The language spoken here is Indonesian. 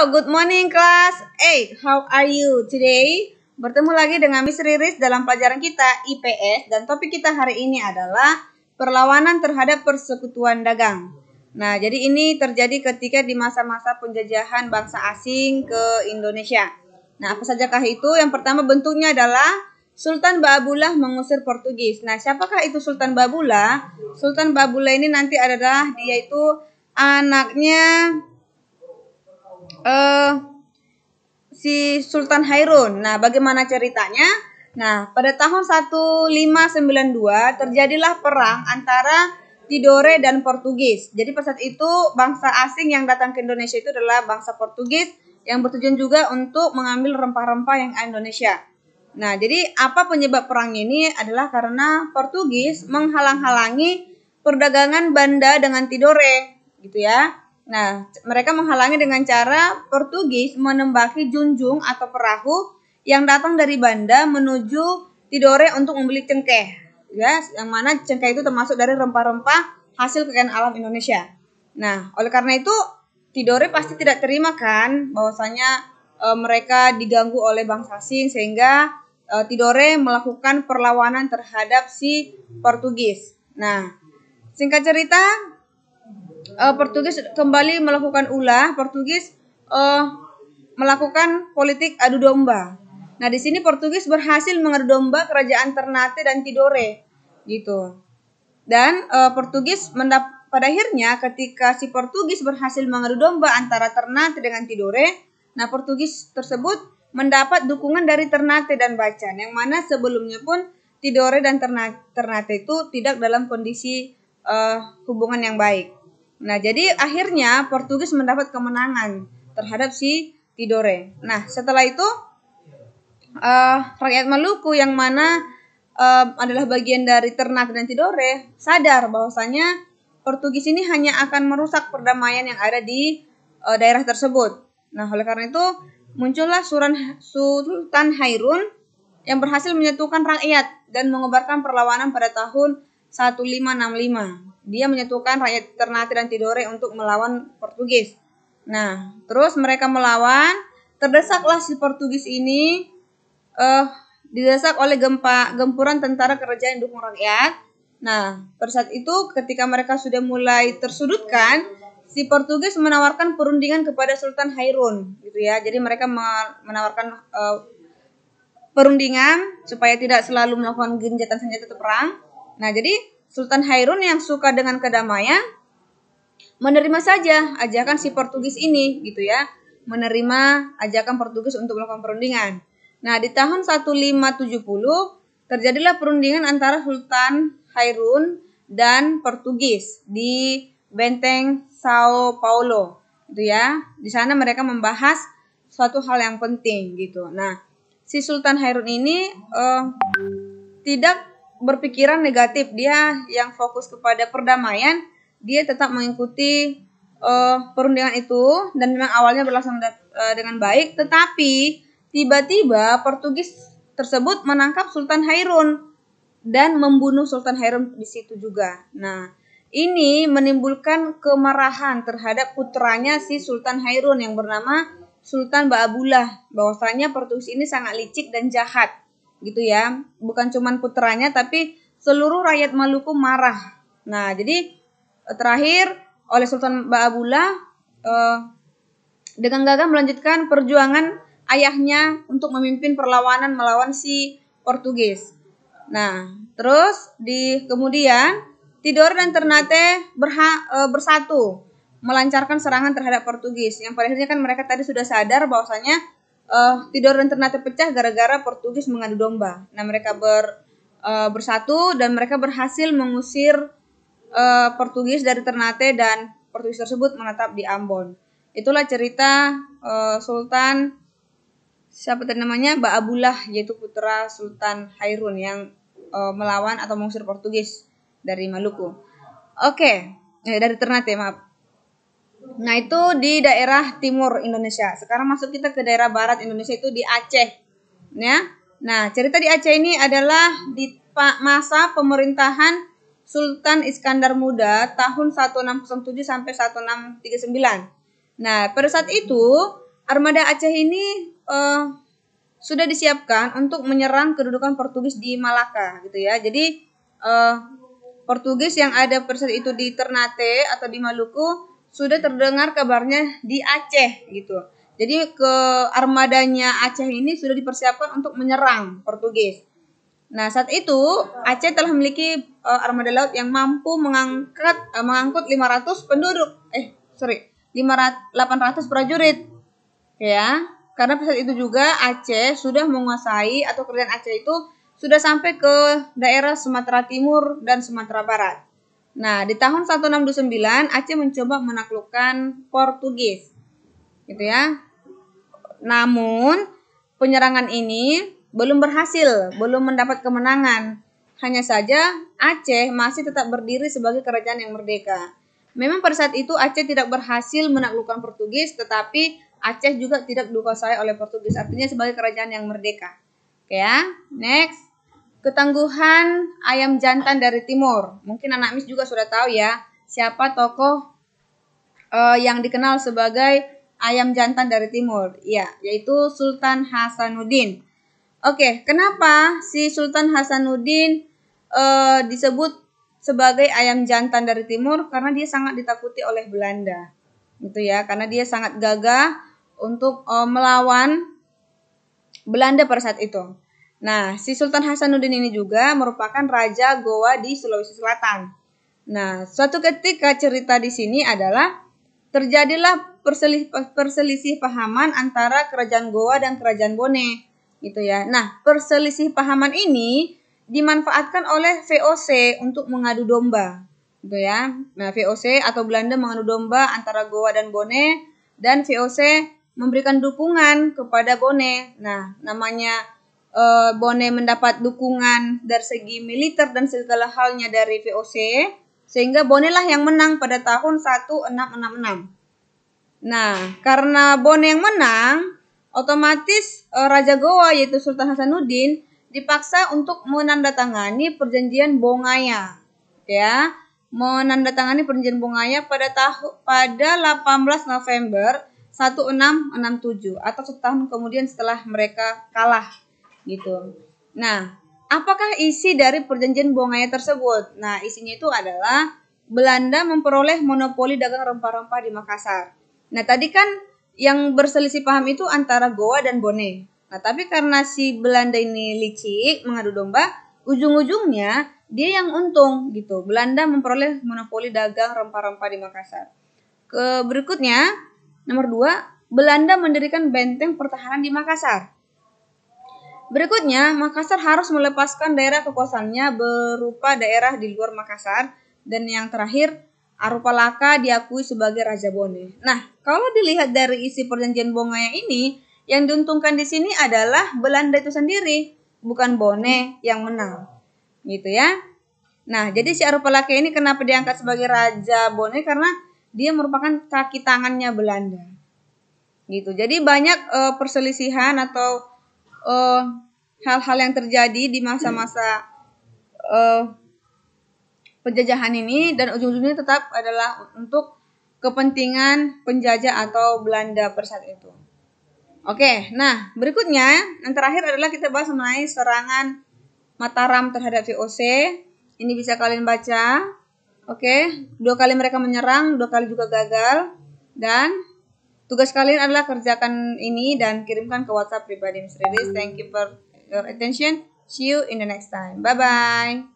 Good morning class 8. How are you today? Bertemu lagi dengan Miss Riris dalam pelajaran kita IPS dan topik kita hari ini adalah perlawanan terhadap persekutuan dagang. Nah, jadi ini terjadi ketika di masa-masa penjajahan bangsa asing ke Indonesia. Nah, apa sajakah itu? Yang pertama bentuknya adalah Sultan Baabullah mengusir Portugis. Nah, siapakah itu Sultan Baabullah? Sultan Baabullah ini nanti adalah dia itu anaknya si Sultan Hairun. Nah, bagaimana ceritanya? Nah, pada tahun 1592 terjadilah perang antara Tidore dan Portugis. Jadi pada saat itu bangsa asing yang datang ke Indonesia itu adalah bangsa Portugis yang bertujuan juga untuk mengambil rempah-rempah yang ada di Indonesia. Nah, jadi apa penyebab perang ini adalah karena Portugis menghalang-halangi perdagangan Banda dengan Tidore, gitu ya. Nah, mereka menghalangi dengan cara Portugis menembaki junjung atau perahu yang datang dari Banda menuju Tidore untuk membeli cengkeh, ya, yang mana cengkeh itu termasuk dari rempah-rempah hasil kekayaan alam Indonesia. Nah, oleh karena itu Tidore pasti tidak terima kan bahwasanya mereka diganggu oleh bangsa asing sehingga Tidore melakukan perlawanan terhadap si Portugis. Nah, singkat cerita Portugis kembali melakukan ulah. Portugis melakukan politik adu domba. Nah, di sini Portugis berhasil mengadu domba kerajaan Ternate dan Tidore, gitu. Dan Portugis pada akhirnya ketika si Portugis berhasil mengadu domba antara Ternate dengan Tidore, nah Portugis tersebut mendapat dukungan dari Ternate dan Bacan, yang mana sebelumnya pun Tidore dan Ternate itu tidak dalam kondisi hubungan yang baik. Nah, jadi akhirnya Portugis mendapat kemenangan terhadap si Tidore. Nah, setelah itu rakyat Maluku yang mana adalah bagian dari Ternate dan Tidore sadar bahwasanya Portugis ini hanya akan merusak perdamaian yang ada di daerah tersebut. Nah, oleh karena itu muncullah Sultan Hairun yang berhasil menyatukan rakyat dan mengobarkan perlawanan pada tahun 1565. Dia menyatukan rakyat Ternate dan Tidore untuk melawan Portugis. Nah, terus mereka melawan, terdesaklah si Portugis ini didesak oleh gempuran tentara kerajaan yang dukung rakyat. Nah, pada saat itu ketika mereka sudah mulai tersudutkan, si Portugis menawarkan perundingan kepada Sultan Hairun, gitu ya. Jadi mereka menawarkan perundingan supaya tidak selalu melakukan gencatan senjata atau perang. Nah, jadi Sultan Hairun yang suka dengan kedamaian menerima saja ajakan si Portugis ini, gitu ya. Menerima ajakan Portugis untuk melakukan perundingan. Nah, di tahun 1570 terjadilah perundingan antara Sultan Hairun dan Portugis di Benteng Sao Paulo, gitu ya. Di sana mereka membahas suatu hal yang penting, gitu. Nah, si Sultan Hairun ini tidak berpikiran negatif, dia yang fokus kepada perdamaian, dia tetap mengikuti perundingan itu dan memang awalnya berlangsung dengan baik, tetapi tiba-tiba Portugis tersebut menangkap Sultan Hairun dan membunuh Sultan Hairun di situ juga. Nah, ini menimbulkan kemarahan terhadap putranya si Sultan Hairun yang bernama Sultan Baabullah, bahwasanya Portugis ini sangat licik dan jahat, gitu ya. Bukan cuma putranya tapi seluruh rakyat Maluku marah. Nah, jadi terakhir oleh Sultan Baabullah dengan gagah melanjutkan perjuangan ayahnya untuk memimpin perlawanan melawan si Portugis. Nah, terus kemudian Tidore dan Ternate bersatu melancarkan serangan terhadap Portugis. Yang pada akhirnya kan mereka tadi sudah sadar bahwasanya Tidore dan Ternate pecah gara-gara Portugis mengadu domba. Nah, mereka bersatu dan mereka berhasil mengusir Portugis dari Ternate dan Portugis tersebut menetap di Ambon. Itulah cerita Sultan Baabullah, yaitu putra Sultan Hairun yang melawan atau mengusir Portugis dari Maluku. Dari Ternate, maaf. Nah, itu di daerah timur Indonesia. Sekarang masuk kita ke daerah barat Indonesia, itu di Aceh, ya. Nah, cerita di Aceh ini adalah di masa pemerintahan Sultan Iskandar Muda tahun 1607 sampai 1639. Nah, pada saat itu armada Aceh ini sudah disiapkan untuk menyerang kedudukan Portugis di Malaka gitu ya. Jadi Portugis yang ada pada saat itu di Ternate atau di Maluku sudah terdengar kabarnya di Aceh gitu. Jadi ke armadanya Aceh ini sudah dipersiapkan untuk menyerang Portugis. Nah, saat itu Aceh telah memiliki armada laut yang mampu mengangkut 500 penduduk. 800 prajurit. Ya. Karena pada saat itu juga Aceh sudah menguasai atau kerajaan Aceh itu sudah sampai ke daerah Sumatera Timur dan Sumatera Barat. Nah, di tahun 1629 Aceh mencoba menaklukkan Portugis. Gitu ya. Namun, penyerangan ini belum berhasil, belum mendapat kemenangan. Hanya saja Aceh masih tetap berdiri sebagai kerajaan yang merdeka. Memang pada saat itu Aceh tidak berhasil menaklukkan Portugis, tetapi Aceh juga tidak dikuasai oleh Portugis, artinya sebagai kerajaan yang merdeka. Oke ya, next. Ketangguhan ayam jantan dari timur. Mungkin anak Miss juga sudah tahu ya, siapa tokoh yang dikenal sebagai ayam jantan dari timur. Ya, yaitu Sultan Hasanuddin. Oke, kenapa si Sultan Hasanuddin disebut sebagai ayam jantan dari timur? Karena dia sangat ditakuti oleh Belanda. Gitu ya, karena dia sangat gagah untuk melawan Belanda pada saat itu. Nah, si Sultan Hasanuddin ini juga merupakan Raja Goa di Sulawesi Selatan. Nah, suatu ketika cerita di sini adalah terjadilah perselisih pahaman antara Kerajaan Goa dan Kerajaan Bone. Gitu ya. Nah, perselisih pahaman ini dimanfaatkan oleh VOC untuk mengadu domba. Gitu ya. Nah, VOC atau Belanda mengadu domba antara Goa dan Bone, dan VOC memberikan dukungan kepada Bone. Nah, namanya Bone mendapat dukungan dari segi militer dan segala halnya dari VOC, sehingga Bone lah yang menang pada tahun 1666. Nah, karena Bone yang menang, otomatis Raja Goa yaitu Sultan Hasanuddin dipaksa untuk menandatangani perjanjian Bongaya. Ya, menandatangani perjanjian Bongaya pada 18 November 1667 atau setahun kemudian setelah mereka kalah gitu. Nah, apakah isi dari perjanjian Bongaya tersebut? Nah, isinya itu adalah Belanda memperoleh monopoli dagang rempah-rempah di Makassar. Nah, tadi kan yang berselisih paham itu antara Goa dan Bone. Nah, tapi karena si Belanda ini licik mengadu domba, ujung-ujungnya dia yang untung gitu. Belanda memperoleh monopoli dagang rempah-rempah di Makassar. Berikutnya, nomor 2, Belanda mendirikan benteng pertahanan di Makassar. Berikutnya, Makassar harus melepaskan daerah kekuasaannya berupa daerah di luar Makassar. Dan yang terakhir, Arupalaka diakui sebagai Raja Bone. Nah, kalau dilihat dari isi perjanjian Bongaya ini, yang diuntungkan di sini adalah Belanda itu sendiri, bukan Bone yang menang. Gitu ya. Nah, jadi si Arupalaka ini kenapa diangkat sebagai Raja Bone? Karena dia merupakan kaki tangannya Belanda. Gitu. Jadi banyak perselisihan atau hal-hal yang terjadi di masa-masa penjajahan ini, dan ujung-ujungnya tetap adalah untuk kepentingan penjajah atau Belanda pada saat itu. Oke, nah berikutnya yang terakhir adalah kita bahas mengenai serangan Mataram terhadap VOC. Ini bisa kalian baca. Oke, 2 kali mereka menyerang, 2 kali juga gagal, dan tugas kalian adalah kerjakan ini dan kirimkan ke WhatsApp pribadi Miss Riris. Thank you for your attention. See you in the next time. Bye-bye.